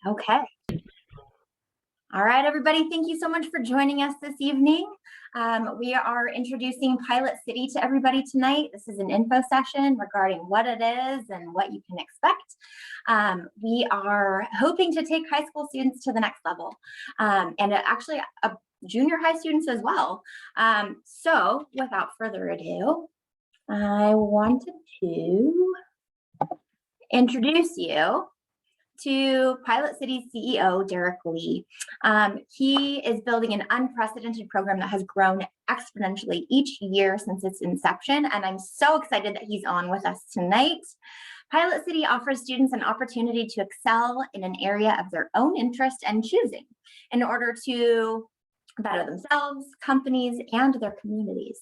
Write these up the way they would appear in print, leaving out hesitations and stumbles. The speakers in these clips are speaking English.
Okay. All right, everybody, thank you so much for joining us this evening. We are introducing Pilot City to everybody tonight. This is an info session regarding what it is and what you can expect. We are hoping to take high school students to the next level, and actually junior high students as well. So without further ado, I wanted to introduce you to Pilot City's CEO, Derick Lee. He is building an unprecedented program that has grown exponentially each year since its inception, and I'm so excited that he's on with us tonight. Pilot City offers students an opportunity to excel in an area of their own interest and choosing in order to better themselves, companies, and their communities.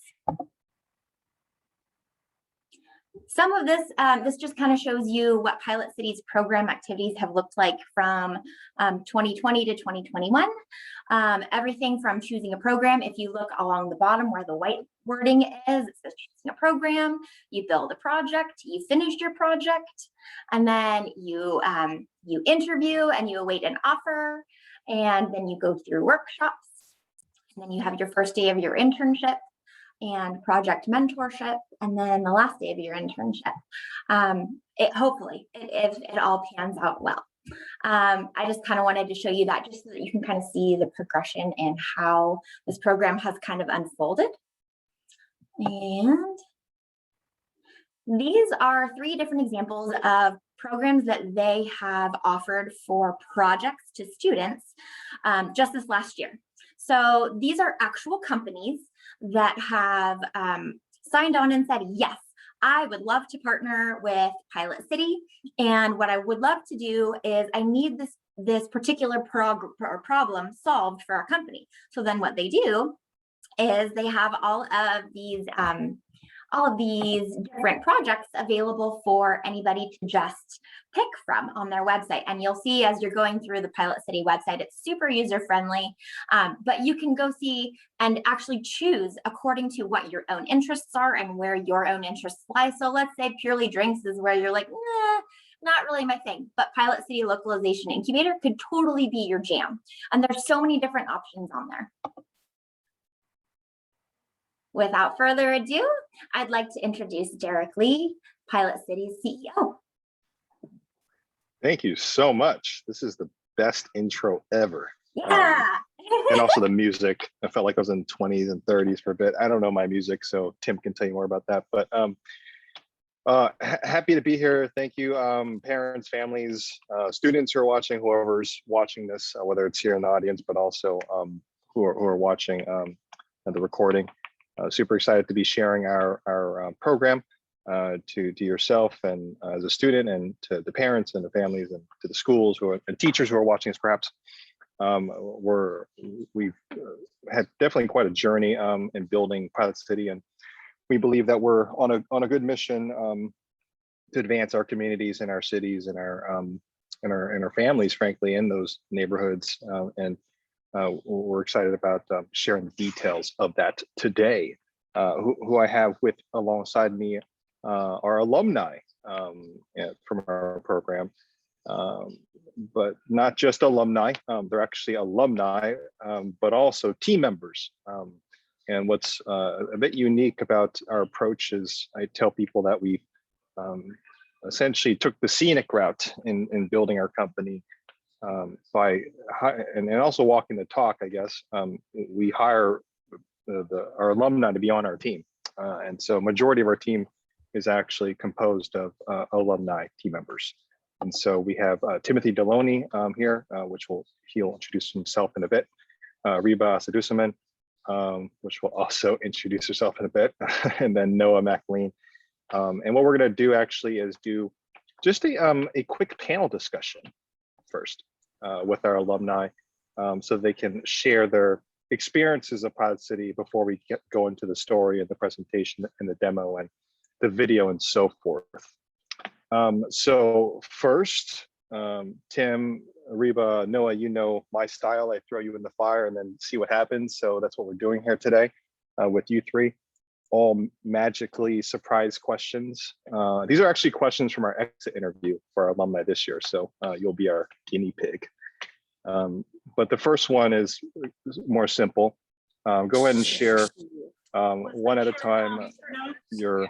Some of this, this just kind of shows you what Pilot City's program activities have looked like from 2020 to 2021. Everything from choosing a program. If you look along the bottom where the white wording is, it says choosing a program, you build a project, you finished your project, and then you interview and you await an offer, and then you go through workshops, and then you have your first day of your internship and project mentorship, and then the last day of your internship. Hopefully, if it all pans out well. I just kind of wanted to show you that just so that you can kind of see the progression and how this program has kind of unfolded. And these are 3 different examples of programs that they have offered for projects to students just this last year. So these are actual companies that have signed on and said, yes, I would love to partner with Pilot City. And what I would love to do is I need this particular problem solved for our company. So then what they do is they have all of these different projects available for anybody to just pick from on their website. And you'll see as you're going through the Pilot City website, it's super user-friendly, but you can go see and actually choose according to what your own interests are and where your own interests lie. So let's say purely drinks is where you're like, nah, not really my thing, but Pilot City Localization Incubator could totally be your jam. And there's so many different options on there. Without further ado, I'd like to introduce Derick Lee, Pilot City's CEO. Thank you so much. This is the best intro ever. Yeah. And also the music. I felt like I was in 20s and 30s for a bit. I don't know my music, so Tim can tell you more about that. But happy to be here. Thank you, parents, families, students who are watching, whoever's watching this, whether it's here in the audience, but also who are watching the recording. Super excited to be sharing our program to yourself and as a student, and to the parents and the families and to the schools and teachers who are watching us perhaps. We've had definitely quite a journey in building Pilot City, and we believe that we're on a good mission to advance our communities and our cities and our families, frankly, in those neighborhoods. We're excited about sharing the details of that today. Who I have alongside me are alumni from our program, but not just alumni. They're actually alumni, but also team members. And what's a bit unique about our approach is I tell people that we essentially took the scenic route in building our company. And also walking the talk, I guess. We hire our alumni to be on our team, and so majority of our team is actually composed of alumni team members. And so we have Timothy Deloney here, he'll introduce himself in a bit. Reba Sadusaman, which will also introduce herself in a bit, and then Noah McLean. And what we're going to do actually is do just a quick panel discussion first with our alumni, so they can share their experiences of Pilot City before we go into the story and the presentation and the demo and the video and so forth. So first, Tim, Reba, Noah, you know my style. I throw you in the fire and then see what happens. So that's what we're doing here today with you 3. all magically surprise questions. These are actually questions from our exit interview for our alumni this year, so you'll be our guinea pig. But the first one is more simple. Go ahead and share one at a time. Go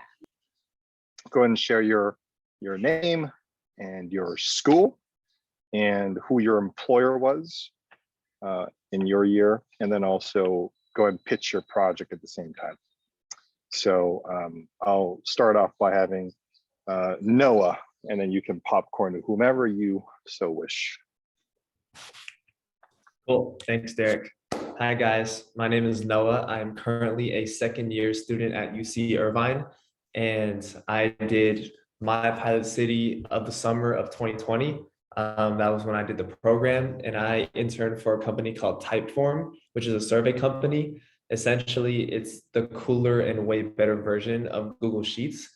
ahead and share your name and your school and who your employer was in your year, and then also go ahead and pitch your project at the same time. So I'll start off by having Noah, and then you can popcorn to whomever you so wish. Cool, thanks, Derek. Hi guys, my name is Noah. I'm currently a second-year student at UC Irvine, and I did my pilot city of the summer of 2020. That was when I did the program, and I interned for a company called Typeform, which is a survey company. Essentially, it's the cooler and way better version of Google Sheets.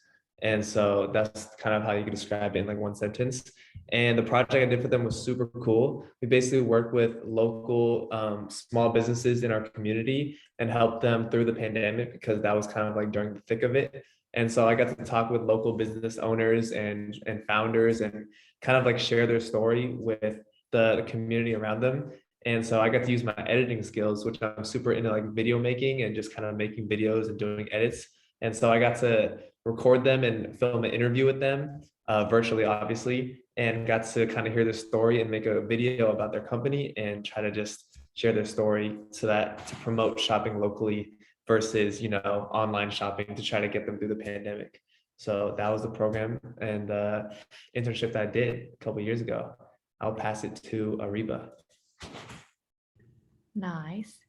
And so that's kind of how you can describe it in like one sentence. And the project I did for them was super cool. We basically worked with local small businesses in our community and helped them through the pandemic, because that was kind of like during the thick of it. And so I got to talk with local business owners and founders and kind of like share their story with the community around them. And so I got to use my editing skills, which I'm super into, like video making and just kind of making videos and doing edits. And so I got to record them and film an interview with them virtually, obviously, and got to kind of hear their story and make a video about their company and try to just share their story to promote shopping locally versus, online shopping, to try to get them through the pandemic. So that was the program and internship that I did a couple of years ago. I'll pass it to Ariba. Nice.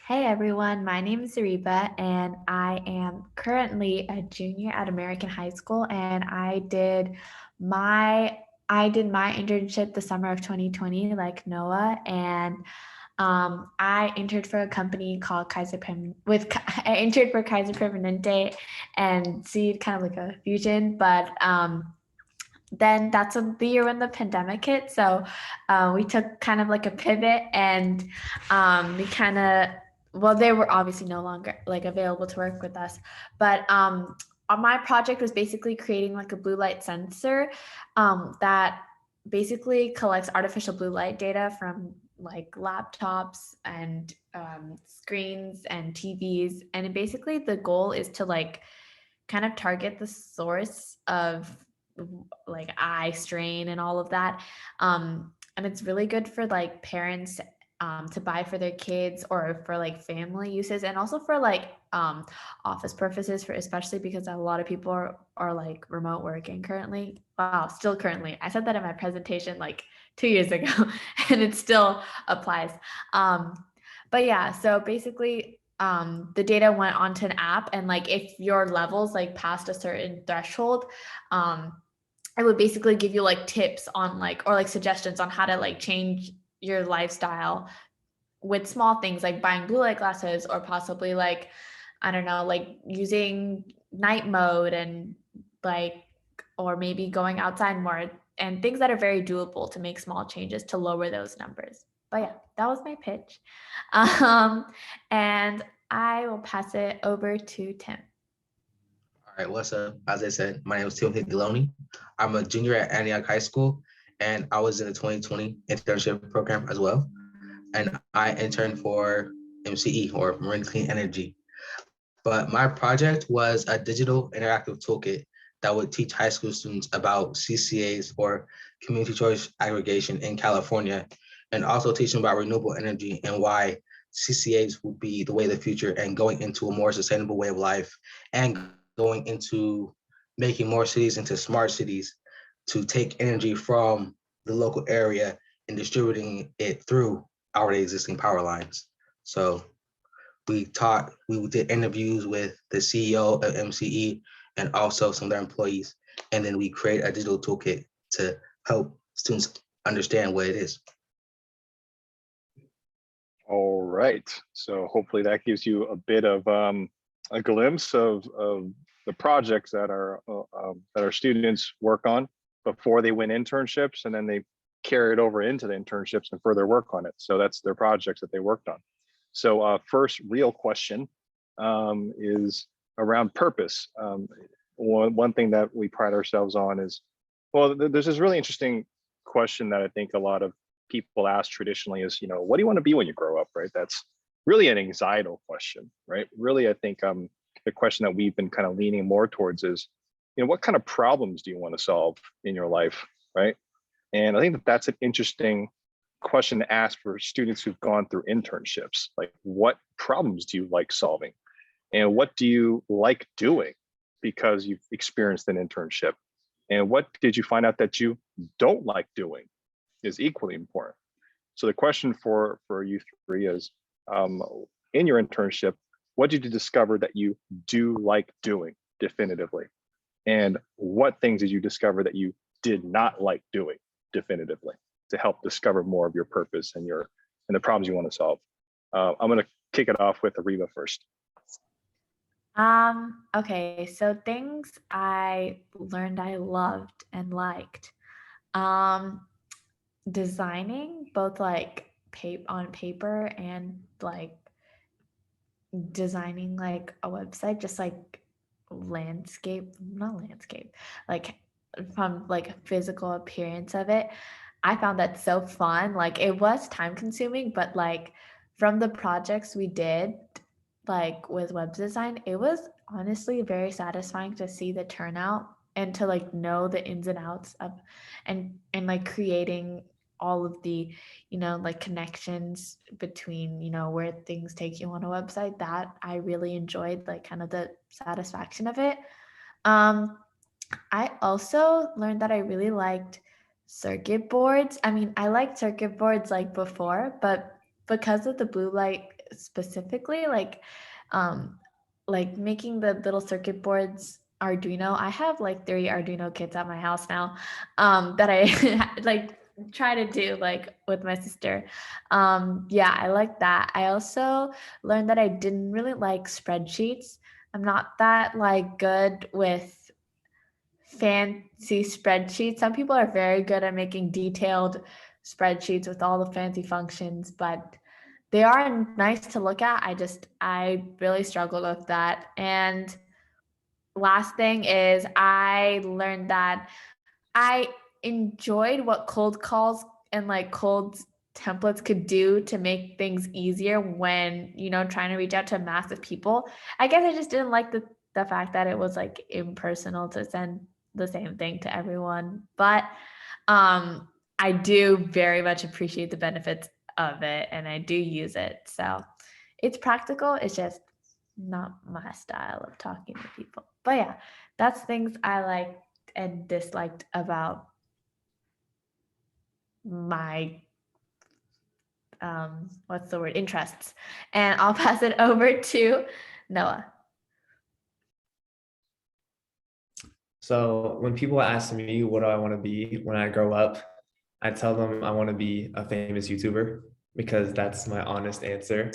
Hey everyone, my name is Zariba and I am currently a junior at American High School, and I did my internship the summer of 2020 like Noah, and I interned for a company called Kaiser Permanente and Seed, kind of like a fusion, but then that's the year when the pandemic hit. So we took kind of like a pivot, and they were obviously no longer like available to work with us. But my project was basically creating like a blue light sensor that basically collects artificial blue light data from like laptops and screens and TVs. And basically the goal is to like kind of target the source of like eye strain and all of that. And it's really good for like parents to buy for their kids or for like family uses, and also for like office purposes, for especially because a lot of people are like remote working currently. Wow, still currently. I said that in my presentation like 2 years ago and it still applies. But yeah, so basically the data went onto an app, and like if your levels like passed a certain threshold, it would basically give you like tips on like, or like suggestions on how to like change your lifestyle with small things like buying blue light glasses, or possibly like, I don't know, like using night mode, and like, or maybe going outside more, and things that are very doable to make small changes to lower those numbers. But yeah, that was my pitch. And I will pass it over to Tim. All right, what's up? As I said, my name is Timothy Deloney. I'm a junior at Antioch High School, and I was in the 2020 internship program as well. And I interned for MCE, or Marine Clean Energy. But my project was a digital interactive toolkit that would teach high school students about CCAs, or community choice aggregation, in California, and also teach them about renewable energy and why CCAs would be the way of the future, and going into a more sustainable way of life, and going into making more cities into smart cities to take energy from the local area and distributing it through already existing power lines. So we did interviews with the CEO of MCE and also some of their employees. And then we create a digital toolkit to help students understand what it is. All right. So hopefully that gives you a bit of a glimpse of the projects that our students work on before they win internships, and then they carry it over into the internships and further work on it. So that's their projects that they worked on. So first real question is, around purpose. One thing that we pride ourselves on is, well, there's this really interesting question that I think a lot of people ask traditionally is, what do you want to be when you grow up, right? That's really an anxietal question, right? Really, I think the question that we've been kind of leaning more towards is, what kind of problems do you want to solve in your life, right? And I think that that's an interesting question to ask for students who've gone through internships. Like, what problems do you like solving? And what do you like doing because you've experienced an internship? And what did you find out that you don't like doing is equally important. So the question for you three is, in your internship, what did you discover that you do like doing definitively? And what things did you discover that you did not like doing definitively to help discover more of your purpose and the problems you want to solve? I'm going to kick it off with Ariba first. Okay, so things I learned I loved and liked. Designing, both like on paper and like designing like a website, just like not landscape, like from like physical appearance of it. I found that so fun. Like it was time consuming, but like from the projects we did, like with web design, it was honestly very satisfying to see the turnout and to like know the ins and outs of and like creating all of the like connections between where things take you on a website. That I really enjoyed, like kind of the satisfaction of it. I also learned that I really liked circuit boards. I mean, I liked circuit boards like before, but because of the blue light specifically, like making the little circuit boards Arduino. I have like 3 Arduino kits at my house now that I like try to do like with my sister. Yeah, I like that. I also learned that I didn't really like spreadsheets. I'm not that like good with fancy spreadsheets. Some people are very good at making detailed spreadsheets with all the fancy functions, but they are nice to look at. I really struggled with that. And last thing is I learned that I enjoyed what cold calls and like cold templates could do to make things easier when, trying to reach out to massive people. I guess I just didn't like the fact that it was like impersonal to send the same thing to everyone. But I do very much appreciate the benefits of it and I do use it. So it's practical. It's just not my style of talking to people. But yeah, that's things I liked and disliked about my interests. And I'll pass it over to Noah. So when people ask me what do I want to be when I grow up, I tell them I want to be a famous YouTuber because that's my honest answer.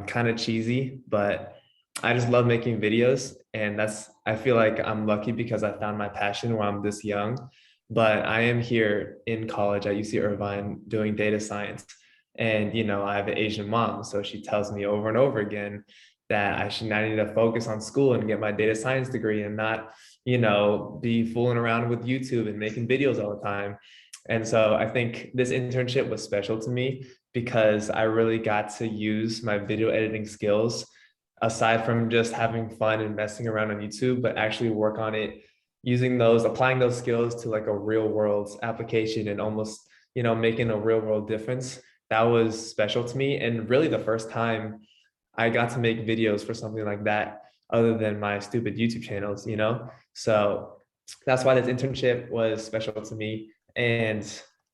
Kind of cheesy, but I just love making videos, and I feel like I'm lucky because I found my passion while I'm this young. But I am here in college at UC Irvine doing data science, and I have an Asian mom, so she tells me over and over again that I need to focus on school and get my data science degree and not be fooling around with YouTube and making videos all the time. And so I think this internship was special to me because I really got to use my video editing skills aside from just having fun and messing around on YouTube, but actually work on it, applying those skills to like a real world application and almost, making a real world difference. That was special to me. And really the first time I got to make videos for something like that, other than my stupid YouTube channels, So that's why this internship was special to me. And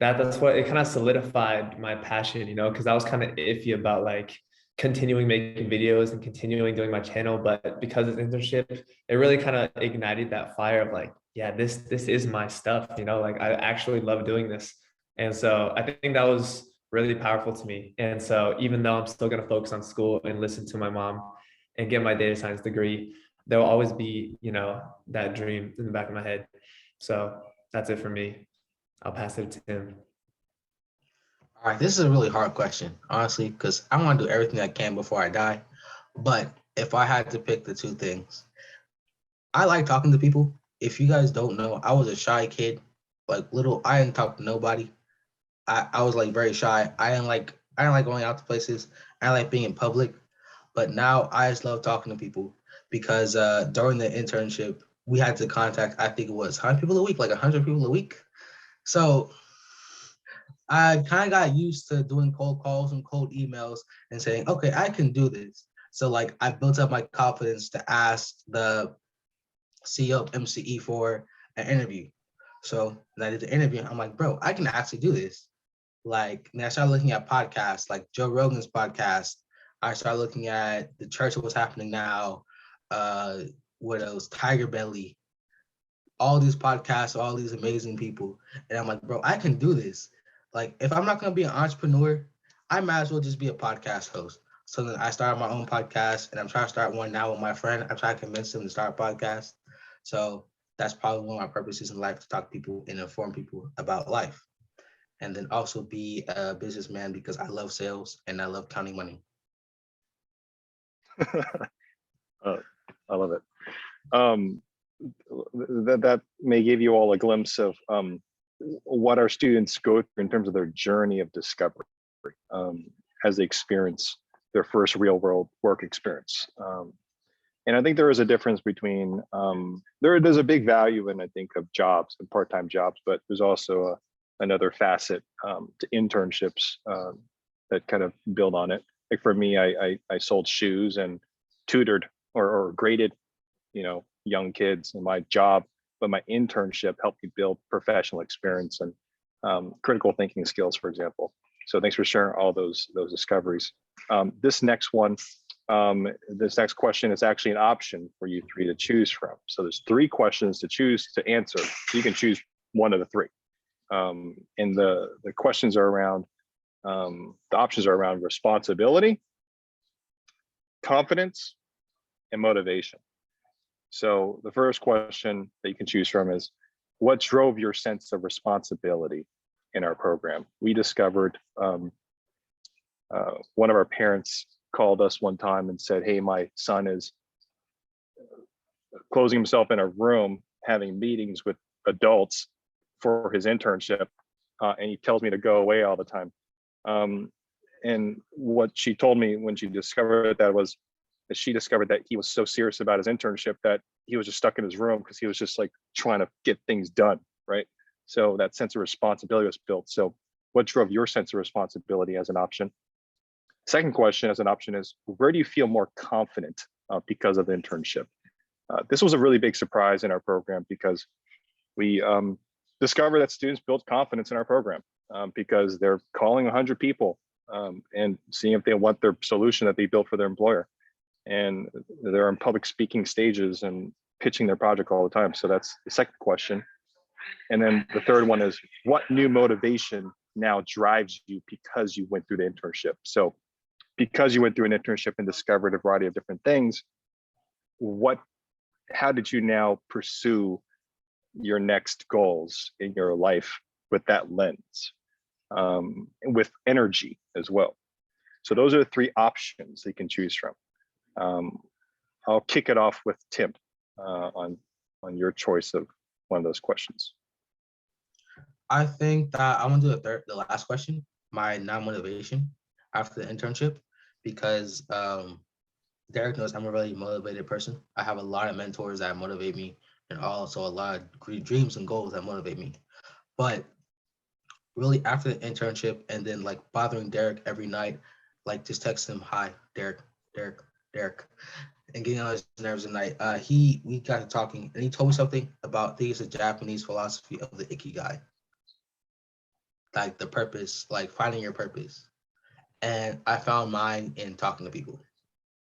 that's what it kind of solidified my passion, because I was kind of iffy about like continuing making videos and continuing doing my channel. But because it's internship, it really kind of ignited that fire of like, yeah, this is my stuff, like I actually love doing this. And so I think that was really powerful to me. And so even though I'm still going to focus on school and listen to my mom and get my data science degree, there will always be, that dream in the back of my head. So that's it for me. I'll pass it to Tim. All right, this is a really hard question, honestly, because I want to do everything I can before I die. But if I had to pick the two things, I like talking to people. If you guys don't know, I was a shy kid, like little. I didn't talk to nobody. I was like very shy. I didn't like going out to places. I didn't like being in public. But now I just love talking to people because during the internship we had to contact, I think it was 100 people a week, like 100 people a week. So I kind of got used to doing cold calls and cold emails and saying, okay, I can do this. So like I built up my confidence to ask the CEO of MCE for an interview. So when I did the interview, I'm like, bro, I can actually do this. Like, and I started looking at podcasts, like Joe Rogan's podcast. I started looking at the Church of What's Happening Now, what else, Tiger Belly, all these podcasts, all these amazing people. And I'm like, bro, I can do this. Like, if I'm not gonna be an entrepreneur, I might as well just be a podcast host. So then I started my own podcast, and I'm trying to start one now with my friend. I'm trying to convince him to start a podcast. So that's probably one of my purposes in life, to talk to people and inform people about life. And then also be a businessman because I love sales and I love counting money. I love it. That may give you all a glimpse of what our students go through in terms of their journey of discovery as they experience their first real world work experience. And I think there is a difference between, there's a big value in, I think, of jobs and part-time jobs, but there's also another facet to internships that kind of build on it. Like for me, I sold shoes and tutored or graded, young kids in my job, but my internship helped me build professional experience and critical thinking skills, for example. So thanks for sharing all those discoveries. This next question is actually an option for you three to choose from. So there's 3 questions to choose to answer. So you can choose one of the 3. And the questions are around, the options are around responsibility, confidence, and motivation. So the first question that you can choose from is, what drove your sense of responsibility in our program? We discovered one of our parents called us one time and said, hey, my son is closing himself in a room, having meetings with adults for his internship, and he tells me to go away all the time. And what she told me when she discovered that was that she discovered that he was so serious about his internship that he was just stuck in his room because he was just like trying to get things done, right? So that sense of responsibility was built. So what drove your sense of responsibility as an option? Second question as an option is, where do you feel more confident because of the internship? This was a really big surprise in our program because we discovered that students build confidence in our program because they're calling 100 people and seeing if they want their solution that they built for their employer. And they're in public speaking stages and pitching their project all the time. So that's the second question. And then the third one is, what new motivation now drives you because you went through the internship? So because you went through an internship and discovered a variety of different things, how did you now pursue your next goals in your life with that lens, with energy as well? So those are the 3 options you can choose from. I'll kick it off with Tim on your choice of one of those questions. I think that I'm gonna do the last question, my non-motivation after the internship, because Derick knows I'm a really motivated person. I have a lot of mentors that motivate me, and also a lot of dreams and goals that motivate me. But really after the internship, and then like bothering Derick every night, like just text him, hi, Derick, and getting on his nerves at night, we got to talking, and he told me something about, I think it's a Japanese philosophy of the ikigai, like the purpose, like finding your purpose. And I found mine in talking to people,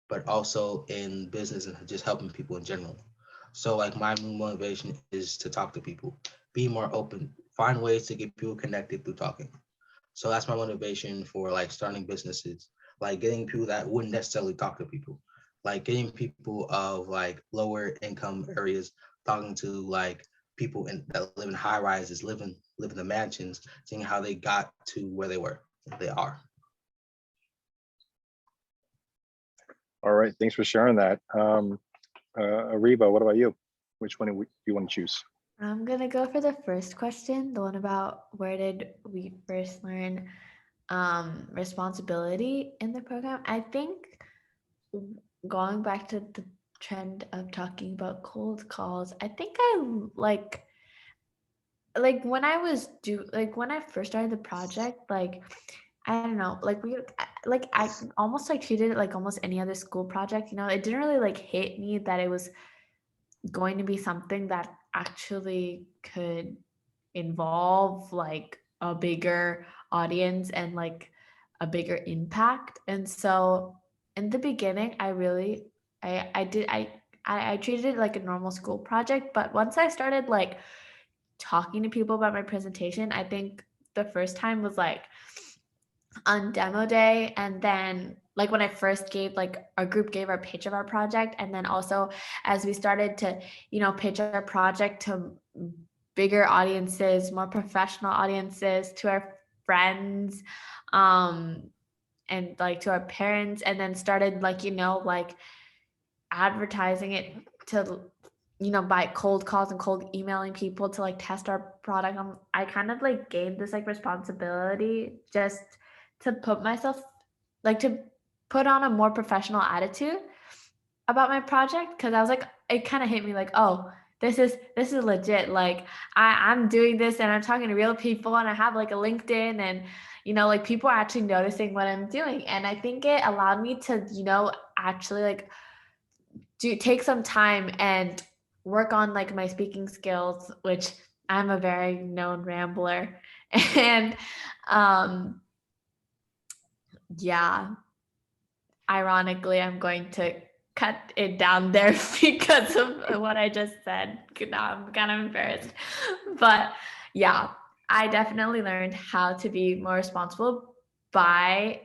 but also in business and just helping people in general. So like my motivation is to talk to people, be more open, find ways to get people connected through talking. So that's my motivation for like starting businesses, like getting people that wouldn't necessarily talk to people, like getting people of like lower income areas talking to like people that live in high rises, live in the mansions, seeing how they got to where they are. All right, thanks for sharing that. Ariba, what about you? Which one do you want to choose? I'm gonna go for the first question, the one about where did we first learn responsibility in the program. I think going back to the trend of talking about cold calls, I think I like when I was when I first started the project, like I don't know, I almost like treated it like almost any other school project, you know, it didn't really like hit me that it was going to be something that actually could involve like a bigger audience and like a bigger impact. And so in the beginning, I treated it like a normal school project, but once I started like talking to people about my presentation, I think the first time was like on demo day, and then like when I first gave like our group gave our pitch of our project, and then also as we started to pitch our project to bigger audiences, more professional audiences, to our friends, and like to our parents, and then started like like advertising it to by cold calls and cold emailing people to like test our product. I kind of like gained this like responsibility just to put myself like to put on a more professional attitude about my project, because I was like, it kind of hit me like, oh, this is legit. Like I'm doing this and I'm talking to real people and I have like a LinkedIn, and like people are actually noticing what I'm doing. And I think it allowed me to actually like take some time and work on like my speaking skills, which I'm a very known rambler. And yeah, ironically, I'm going to cut it down there because of what I just said. Now I'm kind of embarrassed. But yeah, I definitely learned how to be more responsible by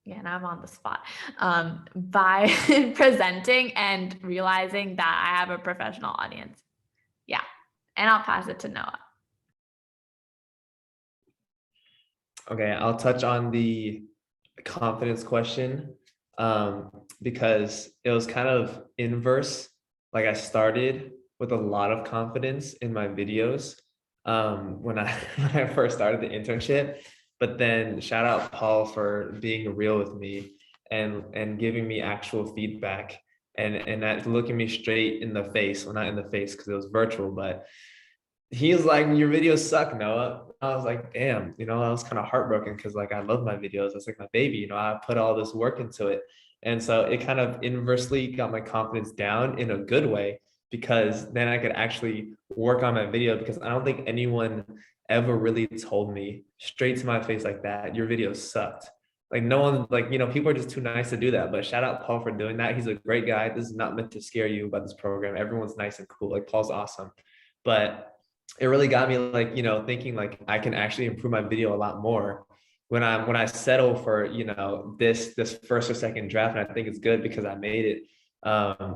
yeah, now I'm on the spot, by presenting and realizing that I have a professional audience. Yeah. And I'll pass it to Noah. Okay, I'll touch on the confidence question, because it was kind of inverse. Like I started with a lot of confidence in my videos when I when I first started the internship, but then shout out Paul for being real with me and giving me actual feedback and that looking me straight in the face. Well, not in the face because it was virtual, but he's like, your videos suck, Noah. I was like, damn, I was kind of heartbroken because like I love my videos. It's like my baby, I put all this work into it. And so it kind of inversely got my confidence down in a good way, because then I could actually work on my video, because I don't think anyone ever really told me straight to my face like that, your videos sucked. Like no one, like, people are just too nice to do that. But shout out Paul for doing that. He's a great guy. This is not meant to scare you about this program. Everyone's nice and cool. Like Paul's awesome. But it really got me like, thinking like I can actually improve my video a lot more when I settle for, this first or second draft. And I think it's good because I made it.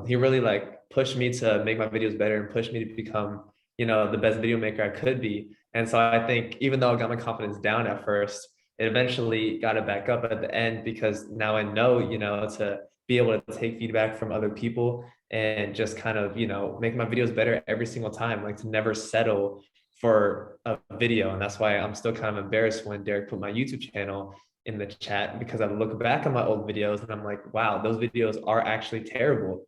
He really like pushed me to make my videos better and pushed me to become, the best video maker I could be. And so I think even though I got my confidence down at first, it eventually got it back up at the end, because now I know, to be able to take feedback from other people and just kind of, make my videos better every single time, like to never settle for a video. And that's why I'm still kind of embarrassed when Derick put my YouTube channel in the chat, because I look back at my old videos and I'm like, wow, those videos are actually terrible,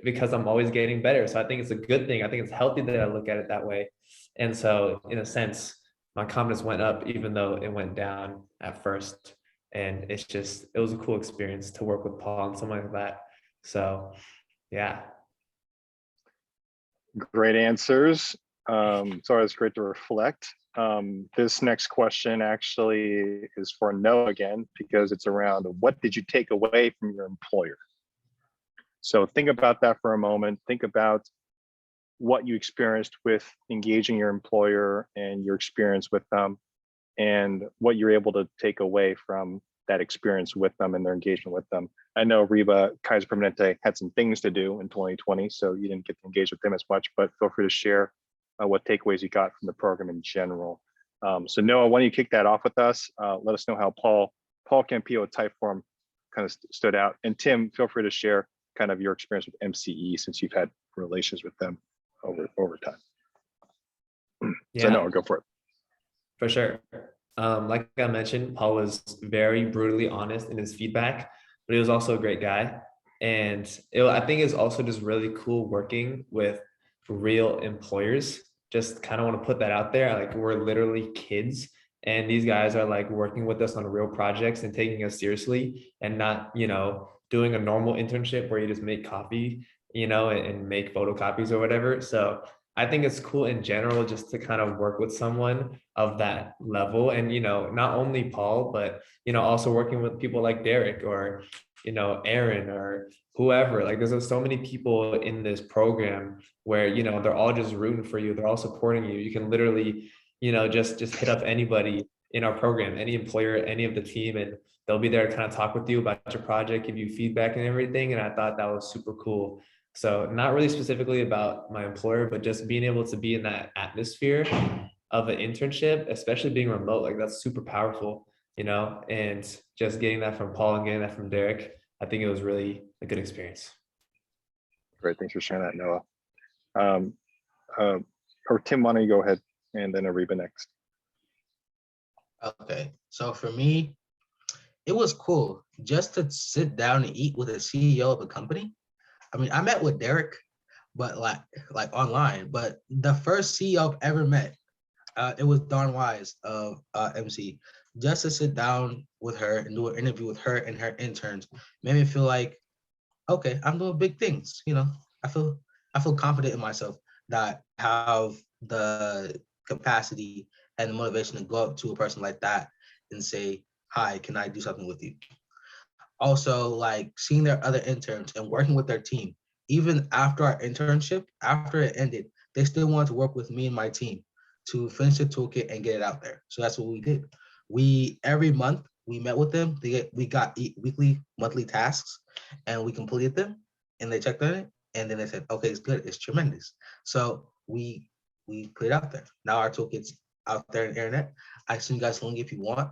because I'm always getting better. So I think it's a good thing. I think it's healthy that I look at it that way. And so in a sense, my confidence went up even though it went down at first. And it was a cool experience to work with Paul and something like that. So yeah. Great answers. Sorry, it's great to reflect. This next question actually is for Noah again, because it's around what did you take away from your employer? So think about that for a moment. Think about what you experienced with engaging your employer and your experience with them, and what you're able to take away from that experience with them and their engagement with them. I know Reba Kaiser Permanente had some things to do in 2020, so you didn't get to engage with them as much, but feel free to share what takeaways you got from the program in general. So Noah, why don't you kick that off with us? Let us know how Paul Campillo at Typeform kind of stood out. And Tim, feel free to share kind of your experience with MCE since you've had relations with them over time. So Yeah. no, go for it. For sure. Like I mentioned, Paul was very brutally honest in his feedback, but he was also a great guy. And I think it's also just really cool working with real employers. Just kind of want to put that out there. Like, we're literally kids, and these guys are like working with us on real projects and taking us seriously, and not, doing a normal internship where you just make coffee, and make photocopies or whatever. So I think it's cool in general just to kind of work with someone of that level. And, not only Paul, but, also working with people like Derick or, Aaron or whoever. Like, there's so many people in this program where, they're all just rooting for you. They're all supporting you. You can literally, just hit up anybody in our program, any employer, any of the team, and they'll be there to kind of talk with you about your project, give you feedback and everything. And I thought that was super cool. So not really specifically about my employer, but just being able to be in that atmosphere of an internship, especially being remote, like that's super powerful, and just getting that from Paul and getting that from Derick, I think it was really a good experience. Great, thanks for sharing that, Noah. Or Tim, why don't you go ahead, and then Ariba next. Okay, so for me, it was cool just to sit down and eat with a CEO of a company. I mean, I met with Derick, but like online. But the first CEO I've ever met, it was Dawn Wise of MC. Just to sit down with her and do an interview with her and her interns made me feel like, okay, I'm doing big things. I feel confident in myself that I have the capacity and the motivation to go up to a person like that and say, "Hi, can I do something with you?" Also, like seeing their other interns and working with their team, even after our internship, after it ended, they still wanted to work with me and my team to finish the toolkit and get it out there. So that's what we did. Every month we met with them. We got weekly, monthly tasks, and we completed them. And they checked on it, and then they said, "Okay, it's good. It's tremendous." So we put it out there. Now our toolkit's out there on the internet. I send you guys a link if you want.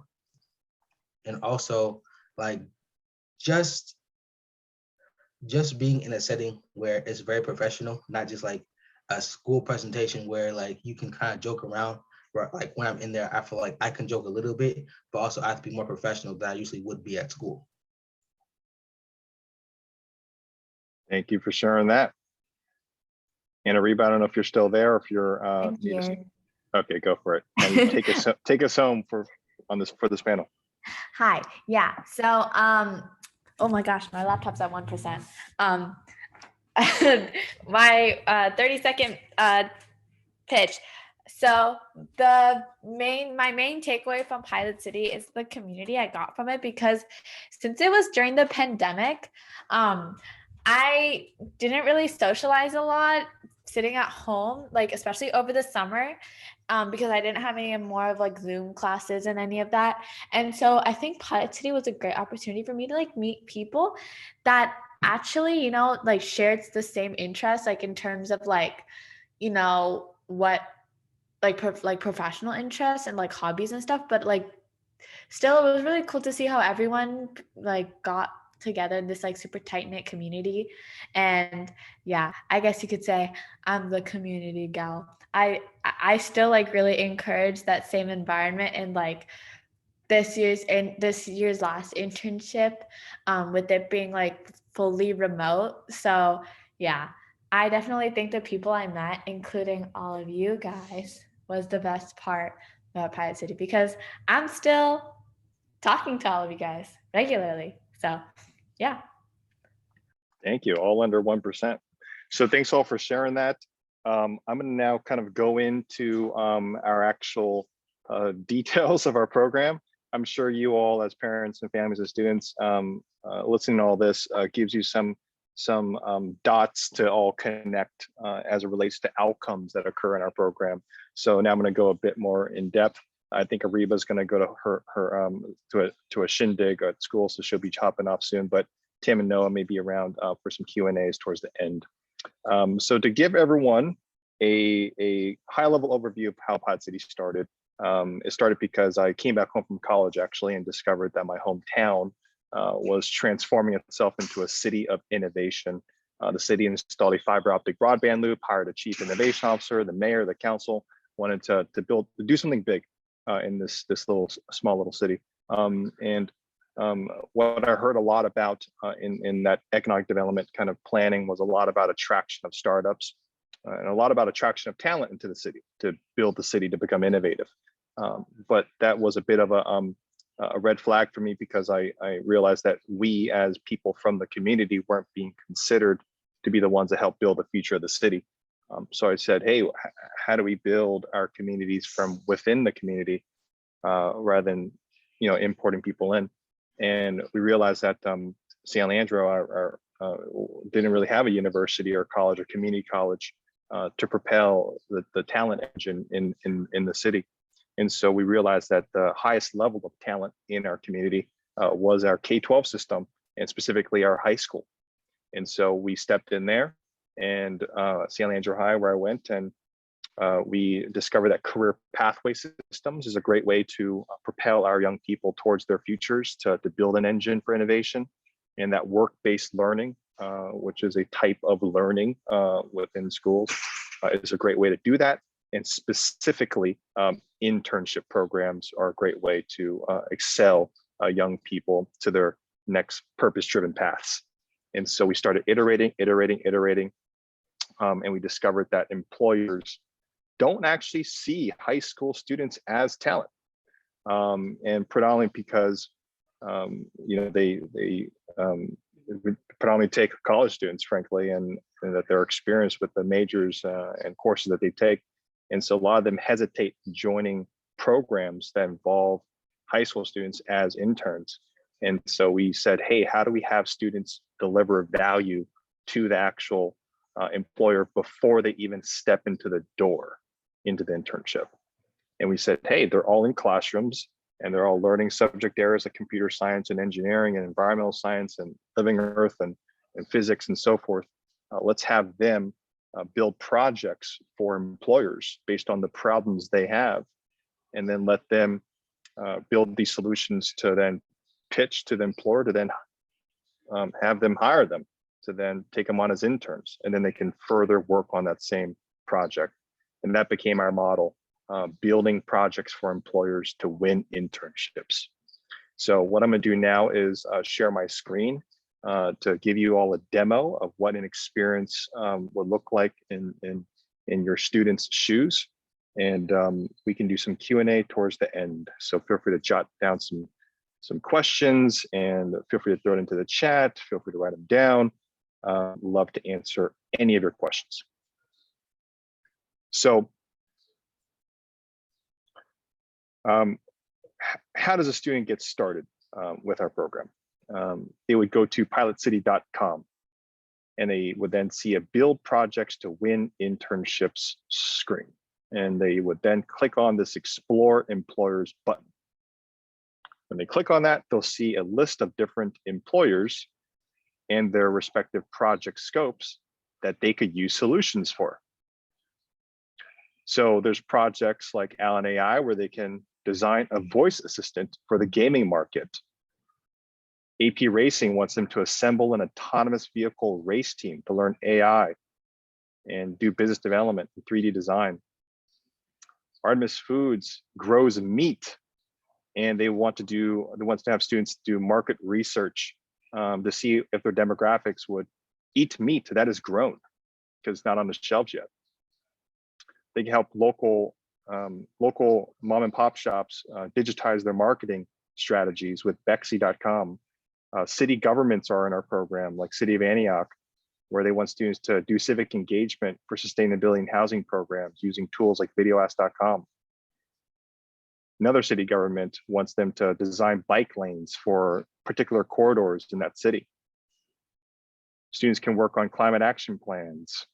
And also, like, just being in a setting where it's very professional, not just like a school presentation where like you can kind of joke around. Where like when I'm in there, I feel like I can joke a little bit, but also I have to be more professional than I usually would be at school. Thank you for sharing that. And Ariba, I don't know if you're still there, or if you're I'm here. Okay, go for it. And take us home for this panel. Hi. Yeah. So, oh my gosh, my laptop's at 1%. My 30-second pitch. So my main takeaway from Pilot City is the community I got from it, because since it was during the pandemic, I didn't really socialize a lot sitting at home, like especially over the summer, because I didn't have any more of like Zoom classes and any of that. And so I think Pilot City was a great opportunity for me to like meet people that actually, like shared the same interests, like in terms of like, what like professional interests and like hobbies and stuff. But like still, it was really cool to see how everyone like got together in this like super tight-knit community. And yeah, I guess you could say I'm the community gal. I still like really encourage that same environment in like this year's last internship, with it being like fully remote. So yeah, I definitely think the people I met, including all of you guys, was the best part about Pilot City, because I'm still talking to all of you guys regularly. So yeah. Thank you. All under 1%. So thanks all for sharing that. I'm going to now kind of go into our actual details of our program. I'm sure you all, as parents and families and students, listening to all this gives you some dots to all connect as it relates to outcomes that occur in our program. So now I'm going to go a bit more in depth. I think Ariba is going to go to her to a shindig at school, so she'll be chopping off soon. But Tim and Noah may be around for some Q&As towards the end. So to give everyone a high-level overview of how Pilot City started, it started because I came back home from college actually and discovered that my hometown was transforming itself into a city of innovation. The city installed a fiber optic broadband loop, hired a chief innovation officer, the mayor, the council wanted to do something big in this small little city. What I heard a lot about in that economic development kind of planning was a lot about attraction of startups and a lot about attraction of talent into the city to build the city to become innovative. But that was a bit of a red flag for me because I realized that we as people from the community weren't being considered to be the ones that help build the future of the city. So I said, hey, how do we build our communities from within the community rather than importing people in? And we realized that San Leandro didn't really have a university or college or community college to propel the talent engine in the city. And so we realized that the highest level of talent in our community was our K-12 system, and specifically our high school. And so we stepped in there, and San Leandro High, where I went, and we discovered that career pathway systems is a great way to propel our young people towards their futures, to build an engine for innovation. And that work-based learning, which is a type of learning within schools, is a great way to do that. And specifically, internship programs are a great way to excel young people to their next purpose-driven paths. And so we started iterating, and we discovered that employers don't actually see high school students as talent, and predominantly because they predominantly take college students, frankly, and that they're experienced with the majors and courses that they take. And so a lot of them hesitate joining programs that involve high school students as interns. And so we said, hey, how do we have students deliver value to the actual employer before they even step into the door into the internship? And we said, hey, they're all in classrooms and they're all learning subject areas like computer science and engineering and environmental science and living earth and physics and so forth. Let's have them build projects for employers based on the problems they have, and then let them build these solutions to then pitch to the employer to then have them hire them, to then take them on as interns, and then they can further work on that same project. And that became our model, building projects for employers to win internships. So what I'm gonna do now is share my screen to give you all a demo of what an experience would look like in your students' shoes. And we can do some Q&A towards the end. So feel free to jot down some questions and feel free to throw it into the chat. Feel free to write them down. Love to answer any of your questions. So how does a student get started with our program? They would go to pilotcity.com and they would then see a build projects to win internships screen. And they would then click on this explore employers button. When they click on that, they'll see a list of different employers and their respective project scopes that they could use solutions for. So there's projects like Allen AI where they can design a voice assistant for the gaming market. AP Racing wants them to assemble an autonomous vehicle race team to learn AI and do business development and 3D design. Artemis Foods grows meat, and they want to have students do market research to see if their demographics would eat meat that is grown because it's not on the shelves yet. They can help local mom and pop shops digitize their marketing strategies with Bexy.com. City governments are in our program, like City of Antioch, where they want students to do civic engagement for sustainability and housing programs using tools like videoask.com. Another city government wants them to design bike lanes for particular corridors in that city. Students can work on climate action plans.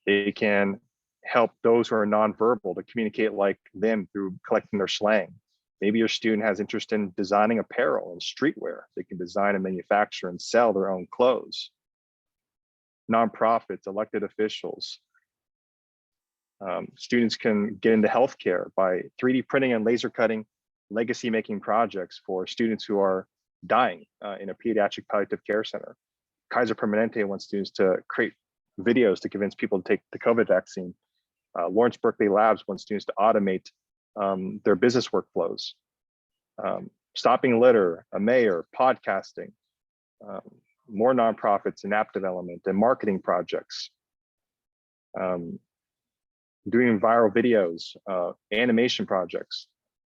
They can help those who are nonverbal to communicate like them through collecting their slang. Maybe your student has interest in designing apparel and streetwear. They can design and manufacture and sell their own clothes. Nonprofits, elected officials. Students can get into healthcare by 3D printing and laser cutting legacy making projects for students who are dying in a pediatric palliative care center. Kaiser Permanente wants students to create videos to convince people to take the COVID vaccine. Lawrence Berkeley Labs wants students to automate their business workflows. Stopping litter, a mayor, podcasting, more nonprofits in app development and marketing projects, doing viral videos, animation projects,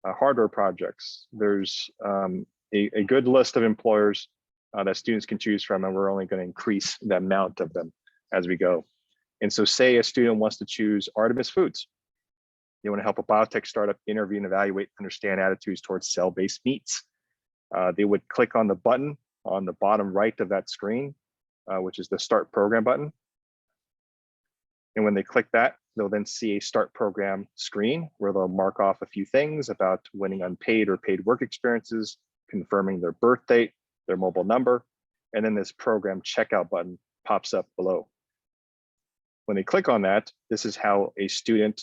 hardware projects. There's a good list of employers that students can choose from, and we're only going to increase the amount of them as we go. And so say a student wants to choose Artemis Foods. They want to help a biotech startup interview and evaluate, understand attitudes towards cell-based meats. They would click on the button on the bottom right of that screen, which is the Start Program button. And when they click that, they'll then see a Start Program screen where they'll mark off a few things about winning unpaid or paid work experiences, confirming their birth date, their mobile number, and then this program checkout button pops up below. When they click on that, this is how a student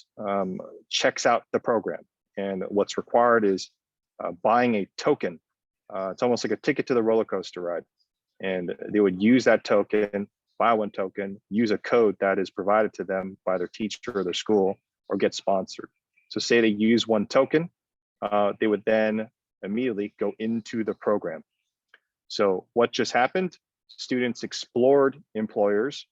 checks out the program. And what's required is buying a token. It's almost like a ticket to the roller coaster ride. And they would use that token, buy one token, use a code that is provided to them by their teacher or their school, or get sponsored. So say they use one token, they would then immediately go into the program. So what just happened? Students explored employers,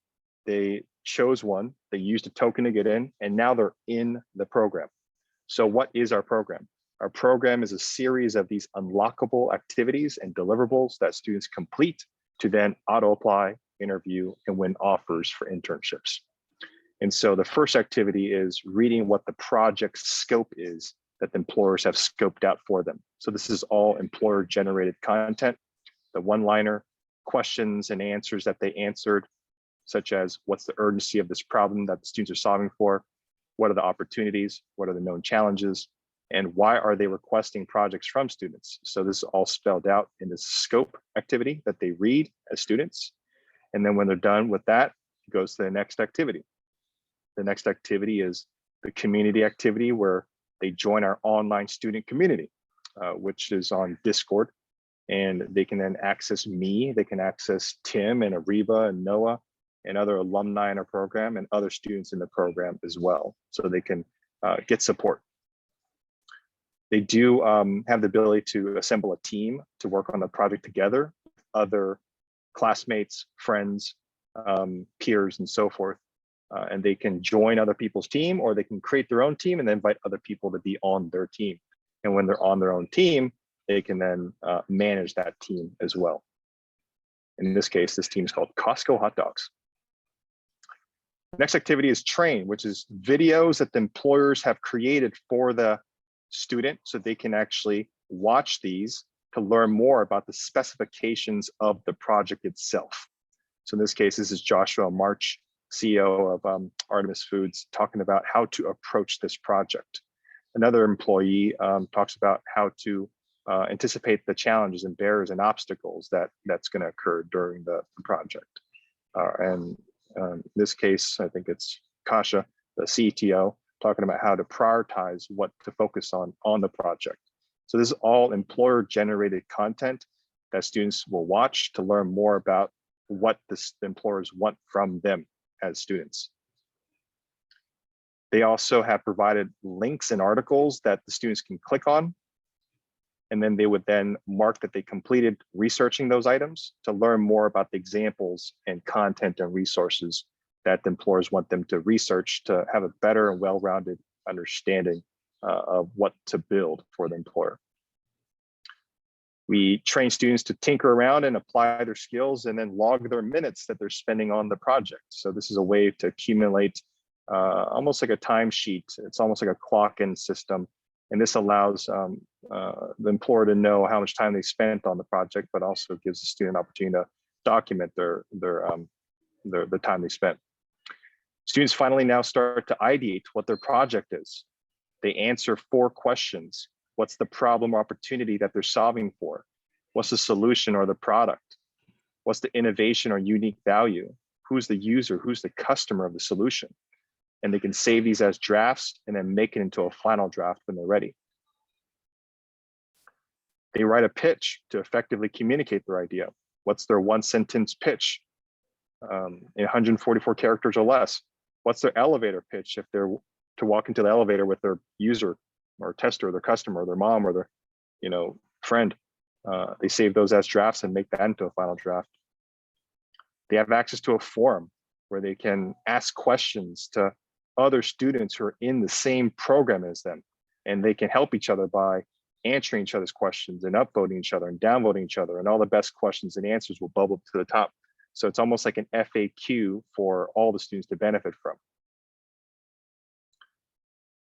they chose one, they used a token to get in, and now they're in the program. So what is our program? Our program is a series of these unlockable activities and deliverables that students complete to then auto-apply, interview, and win offers for internships. And so the first activity is reading what the project's scope is that the employers have scoped out for them. So this is all employer-generated content, the one-liner, questions and answers that they answered, such as what's the urgency of this problem that the students are solving for, what are the opportunities, what are the known challenges, and why are they requesting projects from students? So this is all spelled out in this scope activity that they read as students. And then when they're done with that, it goes to the next activity. The next activity is the community activity, where they join our online student community, which is on Discord. And they can then access me, they can access Tim and Ariba and Noah and other alumni in our program and other students in the program as well. So they can get support. They do have the ability to assemble a team to work on the project together, other classmates, friends, peers, and so forth. And they can join other people's team, or they can create their own team and then invite other people to be on their team. And when they're on their own team, they can then manage that team as well. In this case, this team is called Costco Hot Dogs. Next activity is train, which is videos that the employers have created for the student, so they can actually watch these to learn more about the specifications of the project itself. So in this case, this is Joshua March, CEO of Artemis Foods, talking about how to approach this project. Another employee talks about how to anticipate the challenges and barriers and obstacles that's going to occur during the project. And in this case, I think it's Kasha, the CTO, talking about how to prioritize what to focus on the project. So this is all employer-generated content that students will watch to learn more about what the employers want from them as students. They also have provided links and articles that the students can click on, and then they would then mark that they completed researching those items to learn more about the examples and content and resources that the employers want them to research to have a better and well-rounded understanding of what to build for the employer. We train students to tinker around and apply their skills and then log their minutes that they're spending on the project. So this is a way to accumulate almost like a timesheet. It's almost like a clock-in system. And this allows the employer to know how much time they spent on the project, but also gives the student an opportunity to document the time they spent. Students finally now start to ideate what their project is. They answer 4 questions. What's the problem or opportunity that they're solving for? What's the solution or the product? What's the innovation or unique value? Who's the user? Who's the customer of the solution? And they can save these as drafts and then make it into a final draft when they're ready. They write a pitch to effectively communicate their idea. What's their 1-sentence pitch in 144 characters or less? What's their elevator pitch if they're to walk into the elevator with their user or tester, their customer, or their mom, or their friend? They save those as drafts and make that into a final draft. They have access to a forum where they can ask questions to other students who are in the same program as them, and they can help each other by answering each other's questions and upvoting each other and downvoting each other, and all the best questions and answers will bubble up to the top. So it's almost like an FAQ for all the students to benefit from.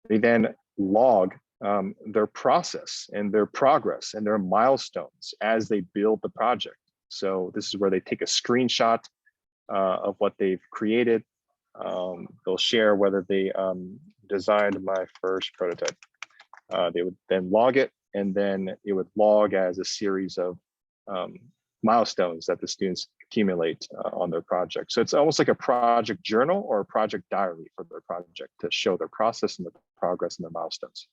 They then log their process and their progress and their milestones as they build the project. So this is where they take a screenshot of what they've created. They'll share whether they designed my first prototype. They would then log it, and then it would log as a series of milestones that the students accumulate on their project. So it's almost like a project journal or a project diary for their project to show their process and the progress and their milestones.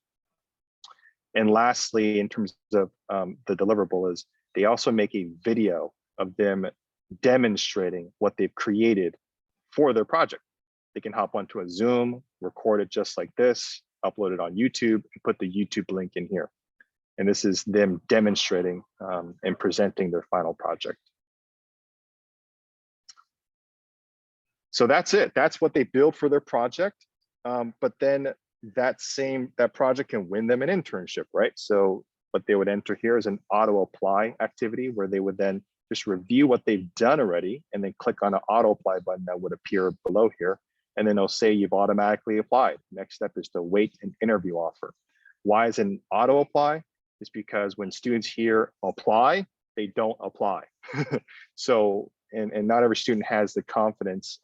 And lastly, in terms of the deliverable, is they also make a video of them demonstrating what they've created for their project. They can hop onto a Zoom, record it just like this, upload it on YouTube, and put the YouTube link in here. And this is them demonstrating and presenting their final project. So that's it. That's what they build for their project. But then that project can win them an internship, right? So what they would enter here is an auto apply activity where they would then just review what they've done already and then click on an auto apply button that would appear below here. And then they'll say you've automatically applied. Next step is to wait an interview offer. Why is it an auto apply? It's because when students hear apply, they don't apply. So, and not every student has the confidence,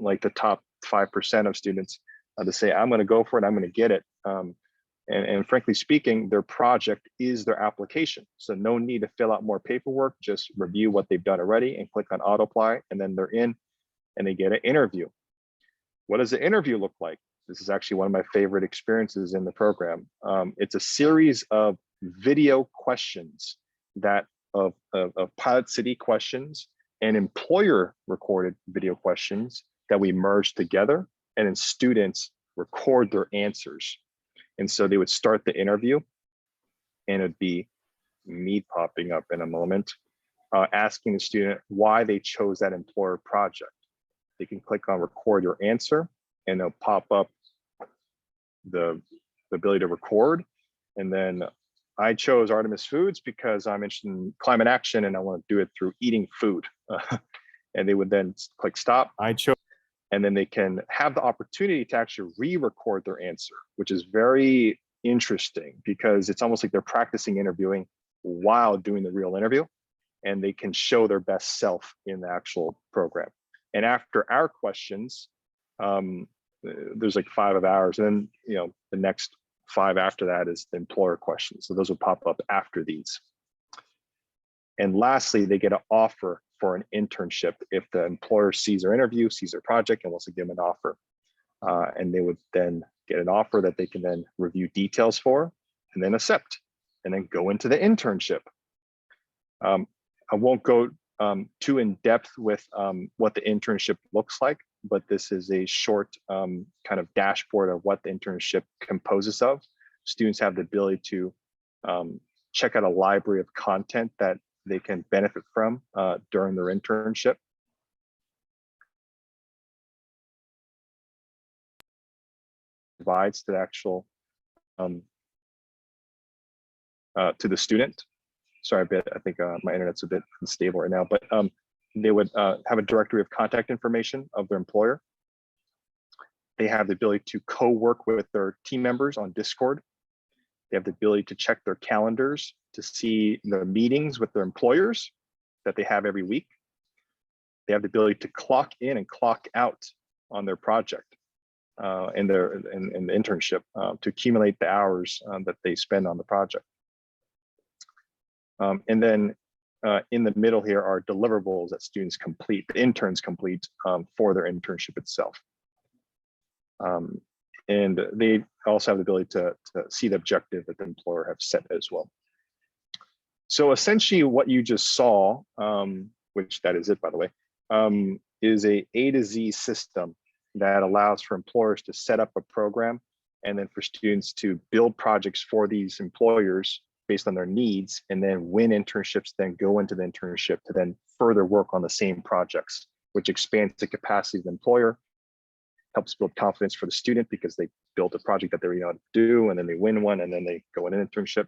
like the top 5% of students, to say, I'm going to go for it, I'm going to get it. And frankly speaking, their project is their application. So no need to fill out more paperwork, just review what they've done already and click on auto apply, and then they're in and they get an interview. What does the interview look like? This is actually one of my favorite experiences in the program. It's a series of video questions of Pilot City questions and employer recorded video questions that we merge together, and then students record their answers. And so they would start the interview, and it'd be me popping up in a moment, asking the student why they chose that employer project. They can click on record your answer, and they'll pop up the ability to record. And then I chose Artemis Foods because I'm interested in climate action and I want to do it through eating food. And they would then click stop. And then they can have the opportunity to actually re-record their answer, which is very interesting because it's almost like they're practicing interviewing while doing the real interview, and they can show their best self in the actual program. And after our questions, there's like 5 of ours, and then the next 5 after that is the employer questions. So those will pop up after these. And lastly, they get an offer for an internship if the employer sees their interview, sees their project, and wants to give them an offer. And they would then get an offer that they can then review details for and then accept and then go into the internship. I won't go too in depth with what the internship looks like, but this is a short kind of dashboard of what the internship composes of. Students have the ability to check out a library of content that they can benefit from during their internship. Provides to the actual to the student. Sorry, I think my internet's a bit unstable right now, but they would have a directory of contact information of their employer. They have the ability to co-work with their team members on Discord. They have the ability to check their calendars to see the meetings with their employers that they have every week. They have the ability to clock in and clock out on their project in the internship to accumulate the hours that they spend on the project. And then in the middle here are deliverables that students complete, the interns complete for their internship itself. And they also have the ability to see the objective that the employer have set as well. So essentially what you just saw, which that is it, by the way, is A to Z system that allows for employers to set up a program and then for students to build projects for these employers based on their needs, and then win internships, then go into the internship to then further work on the same projects, which expands the capacity of the employer, helps build confidence for the student because they built a project that they know how to do, and then they win one, and then they go in an internship.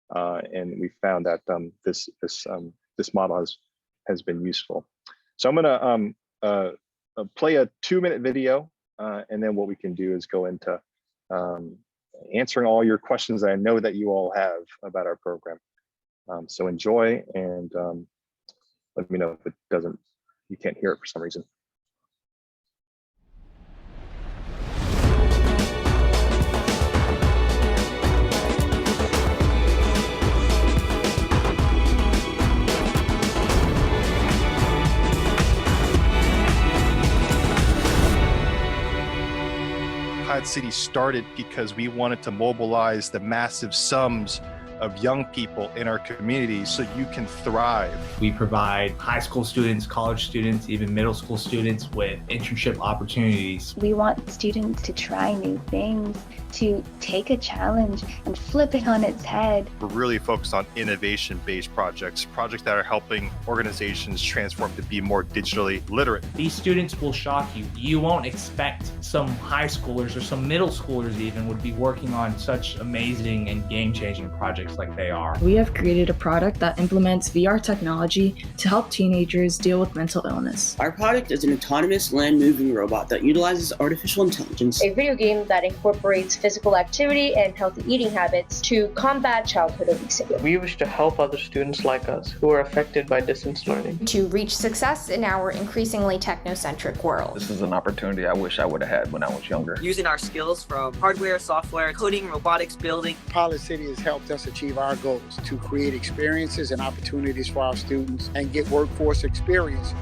And we found that this model has been useful. So I'm gonna play a 2-minute video, and then what we can do is go into answering all your questions that I know that you all have about our program. So enjoy, and let me know if you can't hear it for some reason. Pilot City started because we wanted to mobilize the massive sums of young people in our communities so you can thrive. We provide high school students, college students, even middle school students with internship opportunities. We want students to try new things, to take a challenge and flip it on its head. We're really focused on innovation-based projects that are helping organizations transform to be more digitally literate. These students will shock you. You won't expect some high schoolers or some middle schoolers even would be working on such amazing and game-changing projects like they are. We have created a product that implements VR technology to help teenagers deal with mental illness. Our product is an autonomous land-moving robot that utilizes artificial intelligence. A video game that incorporates physical activity and healthy eating habits to combat childhood obesity. We wish to help other students like us who are affected by distance learning to reach success in our increasingly technocentric world. This is an opportunity I wish I would have had when I was younger. Using our skills from hardware, software, coding, robotics, building. Pilot City has helped us achieve our goals to create experiences and opportunities for our students and get workforce experience.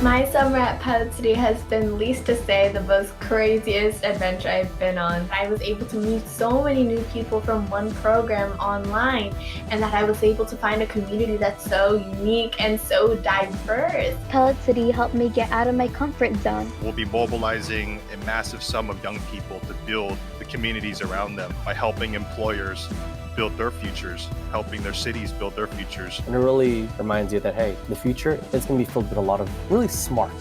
My summer at Pilot City has been, least to say, the most craziest adventure I've been on. I was able to meet so many new people from one program online, and that I was able to find a community that's so unique and so diverse. Pilot City helped me get out of my comfort zone. We'll be mobilizing a massive sum of young people to build the communities around them by helping employers build their futures, helping their cities build their futures. And it really reminds you that, hey, the future is going to be filled with a lot of really smart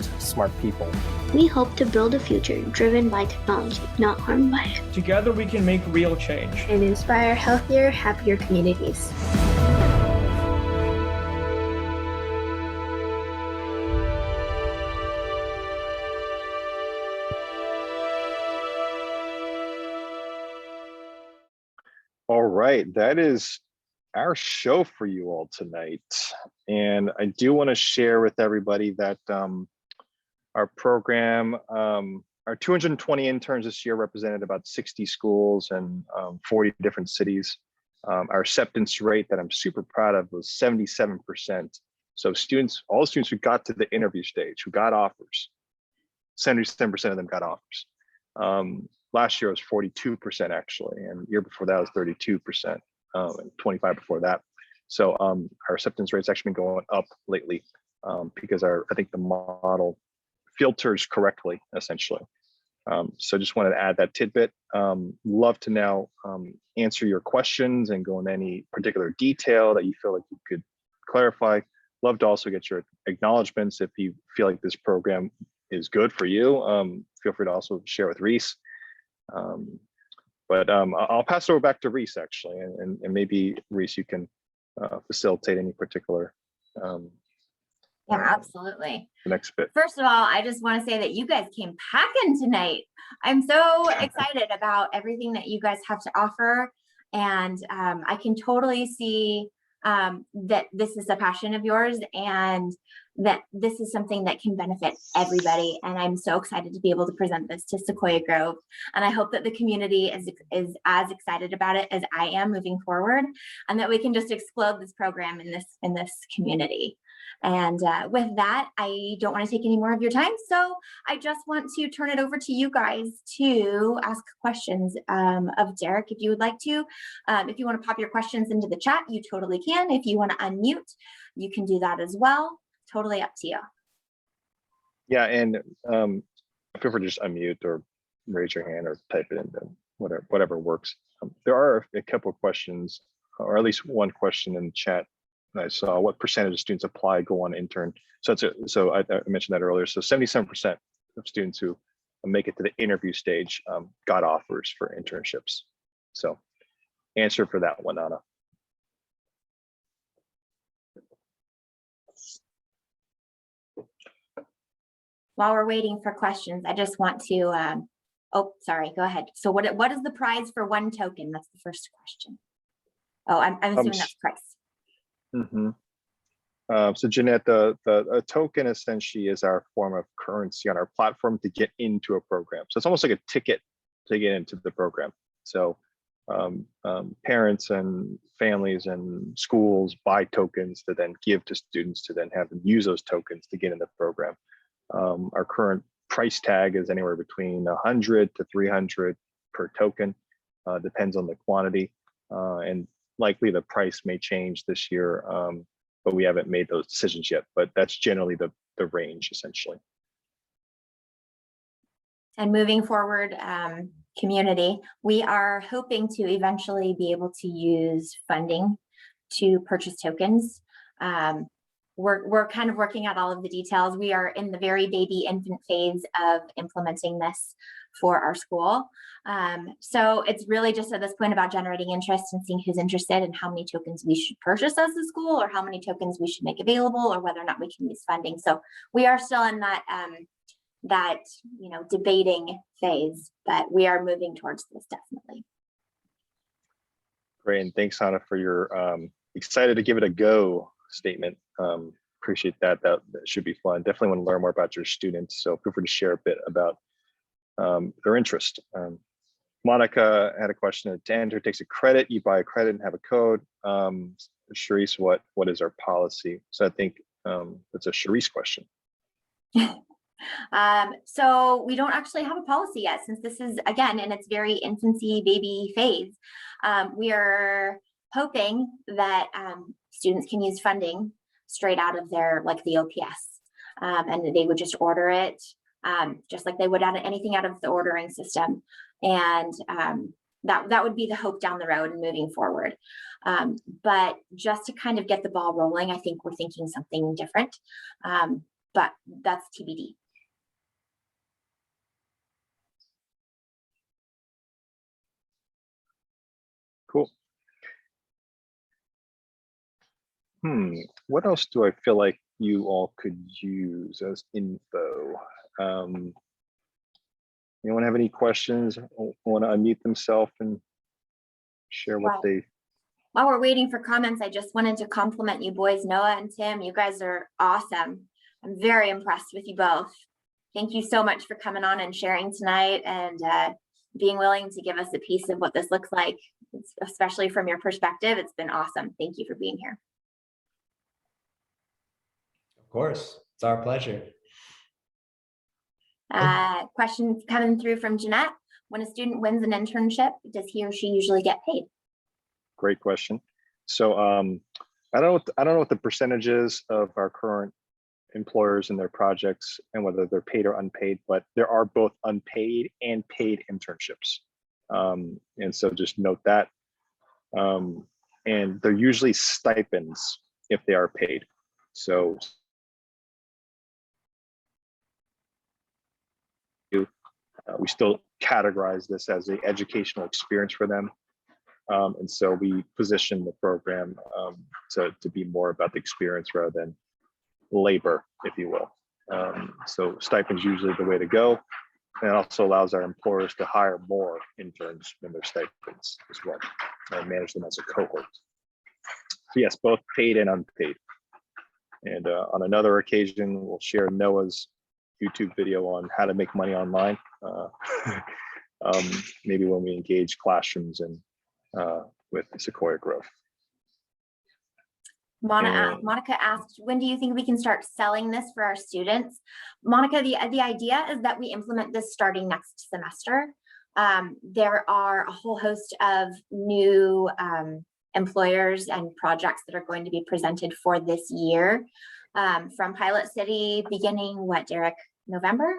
people. We hope to build a future driven by technology, not harmed by it. Together we can make real change and inspire healthier, happier communities. All right, that is our show for you all tonight. And I do want to share with everybody that our program, our 220 interns this year represented about 60 schools and 40 different cities. Our acceptance rate that I'm super proud of was 77%. So students, all the students who got to the interview stage, who got offers, 77% of them got offers. Last year was 42% actually, and the year before that was 32%, and 25 before that. So our acceptance rate's actually been going up lately because I think the model filters correctly, essentially. So just wanted to add that tidbit. Love to now answer your questions and go into any particular detail that you feel like you could clarify. Love to also get your acknowledgements if you feel like this program is good for you. Feel free to also share with Reese. But I'll pass it over back to Reese actually, and maybe Reese, you can facilitate any particular yeah, absolutely. The next bit. First of all, I just want to say that you guys came packing tonight. I'm so excited about everything that you guys have to offer. And I can totally see that this is a passion of yours. And that this is something that can benefit everybody. And I'm so excited to be able to present this to Sequoia Grove. And I hope that the community is as excited about it as I am moving forward, and that we can just explode this program in this community. And with that, I don't want to take any more of your time. So I just want to turn it over to you guys to ask questions of Derick. If you would like to, if you want to pop your questions into the chat, you totally can. If you want to unmute, you can do that as well. Totally up to you. Yeah, and feel free to just unmute or raise your hand or type it in, whatever works. There are a couple of questions, or at least one question in the chat I saw. What percentage of students apply, go on intern? So I mentioned that earlier. So 77% of students who make it to the interview stage got offers for internships. So answer for that one, Anna. While we're waiting for questions, I just want to, oh, sorry, go ahead. So what is the prize for one token? That's the first question. Oh, I'm assuming that's price. Mm-hmm. So Jeanette, a token essentially is our form of currency on our platform to get into a program. So it's almost like a ticket to get into the program. So parents and families and schools buy tokens to then give to students to then have them use those tokens to get in the program. Our current price tag is anywhere between 100 to 300 per token, depends on the quantity, and likely the price may change this year, but we haven't made those decisions yet, but that's generally the range essentially. And moving forward, community, we are hoping to eventually be able to use funding to purchase tokens. We're kind of working out all of the details. We are in the very baby infant phase of implementing this for our school. So it's really just at this point about generating interest and seeing who's interested and how many tokens we should purchase as a school, or how many tokens we should make available, or whether or not we can use funding. So we are still in that debating phase, but we are moving towards this definitely. Great, and thanks, Hannah, for your excited to give it a go statement. Appreciate that. That should be fun. Definitely want to learn more about your students. So feel free to share a bit about their interest. Monica had a question. To enter takes a credit. You buy a credit and have a code. Sharice, what is our policy? So I think that's a Sharice question. So we don't actually have a policy yet, since this is, again, in its very infancy baby phase. We are hoping that students can use funding straight out of their, like the OPS, and they would just order it just like they would anything out of the ordering system. And that would be the hope down the road and moving forward. But just to kind of get the ball rolling, I think we're thinking something different, but that's TBD. Cool. What else do I feel like you all could use as info? Anyone have any questions? Want to unmute themselves and share what they... While we're waiting for comments, I just wanted to compliment you boys, Noah and Tim. You guys are awesome. I'm very impressed with you both. Thank you so much for coming on and sharing tonight, and being willing to give us a piece of what this looks like, especially from your perspective. It's been awesome. Thank you for being here. Of course, it's our pleasure. Questions coming through from Jeanette. When a student wins an internship, does he or she usually get paid? Great question. So I don't know what the percentage is of our current employers and their projects and whether they're paid or unpaid, but there are both unpaid and paid internships. And so just note that. And they're usually stipends if they are paid. So we still categorize this as an educational experience for them. And so we position the program to be more about the experience rather than labor, if you will. So stipends usually the way to go. And it also allows our employers to hire more interns than their stipends as well, and manage them as a cohort. So yes, both paid and unpaid. And on another occasion, we'll share Noah's YouTube video on how to make money online. Maybe when we engage classrooms and with Sequoia Grove. Monica asked, when do you think we can start selling this for our students? Monica, the idea is that we implement this starting next semester. There are a whole host of new employers and projects that are going to be presented for this year from Pilot City beginning, what, Derick, November?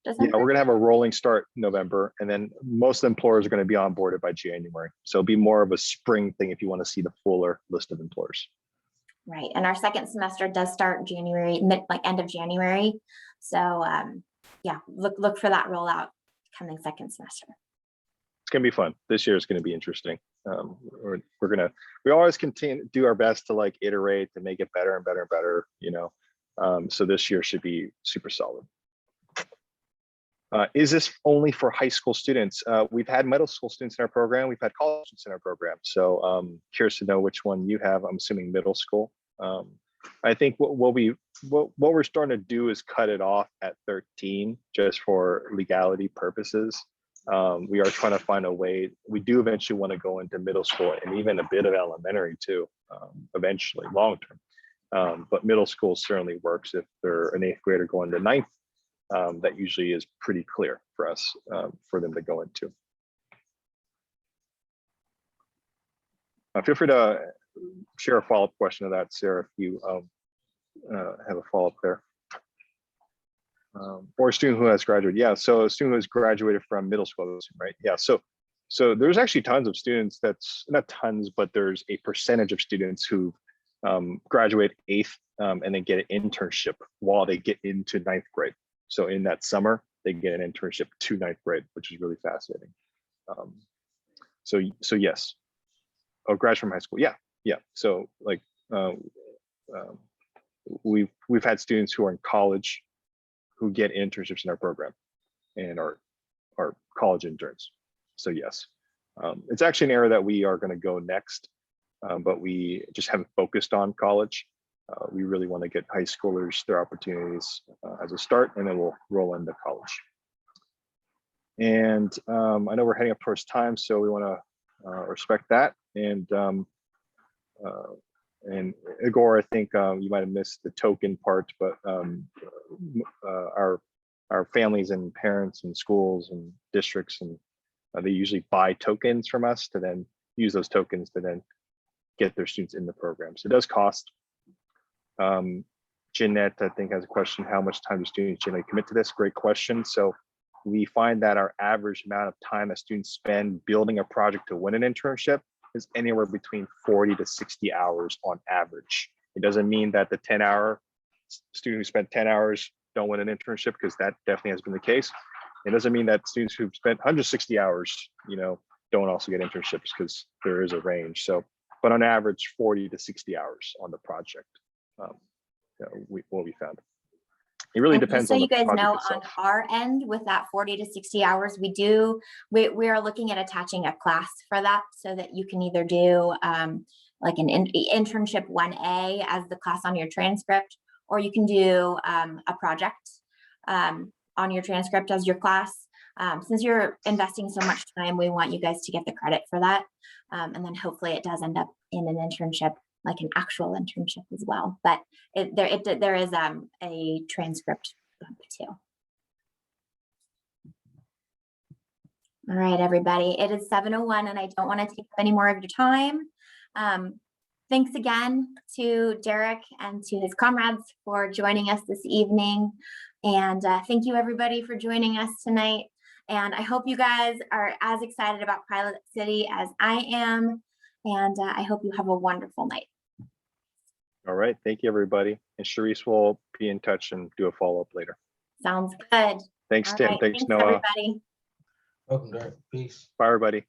Yeah, we're gonna have a rolling start in November, and then most employers are gonna be onboarded by January. So it'll be more of a spring thing if you want to see the fuller list of employers. Right, and our second semester does start January, like end of January. So yeah, look for that rollout coming second semester. It's gonna be fun. This year is gonna be interesting. We always continue to do our best to like iterate to make it better and better and better, you know. So this year should be super solid. Is this only for high school students? We've had middle school students in our program. We've had college students in our program. So curious to know which one you have. I'm assuming middle school. I think what we're starting to do is cut it off at 13 just for legality purposes. We are trying to find a way. We do eventually want to go into middle school and even a bit of elementary too, eventually long term. But middle school certainly works if they're an 8th grader going to 9th. That usually is pretty clear for us for them to go into. Feel free to share a follow-up question to that, Sarah, if you have a follow-up there. Or a student who has graduated. Yeah, so a student who has graduated from middle school, right? Yeah, so there's actually tons of students, that's not tons, but there's a percentage of students who graduate 8th and then get an internship while they get into 9th grade. So in that summer, they get an internship to 9th grade, which is really fascinating. So yes. Oh, graduate from high school. Yeah. So like we've had students who are in college who get internships in our program and are college interns. So yes, it's actually an area that we are going to go next, but we just haven't focused on college. We really want to get high schoolers their opportunities as a start, and then we'll roll into college. And I know we're heading up towards time, so we want to respect that. And Igor, I think you might have missed the token part, but our families and parents and schools and districts, and they usually buy tokens from us to then use those tokens to then get their students in the program. So it does cost. Jeanette, I think, has a question: how much time do students generally commit to this? Great question. So we find that our average amount of time that students spend building a project to win an internship is anywhere between 40 to 60 hours on average. It doesn't mean that the 10-hour student who spent 10 hours don't win an internship, because that definitely has been the case. It doesn't mean that students who've spent 160 hours, don't also get internships, because there is a range. So, but on average, 40 to 60 hours on the project. What we found. It really depends so on the you guys project know itself. on our end with that 40 to 60 hours, we are looking at attaching a class for that, so that you can either do like an internship 1A as the class on your transcript, or you can do a project on your transcript as your class. Since you're investing so much time, we want you guys to get the credit for that. And then hopefully it does end up in an internship, like an actual internship as well. But there is a transcript too. All right, everybody. It is 7:01, and I don't want to take up any more of your time. Thanks again to Derick and to his comrades for joining us this evening. And thank you, everybody, for joining us tonight. And I hope you guys are as excited about Pilot City as I am. And I hope you have a wonderful night. All right. Thank you, everybody. And Sharice will be in touch and do a follow-up later. Sounds good. Thanks, All Tim. right, Thanks, Noah. everybody. Welcome, Derick. Peace. Bye, everybody.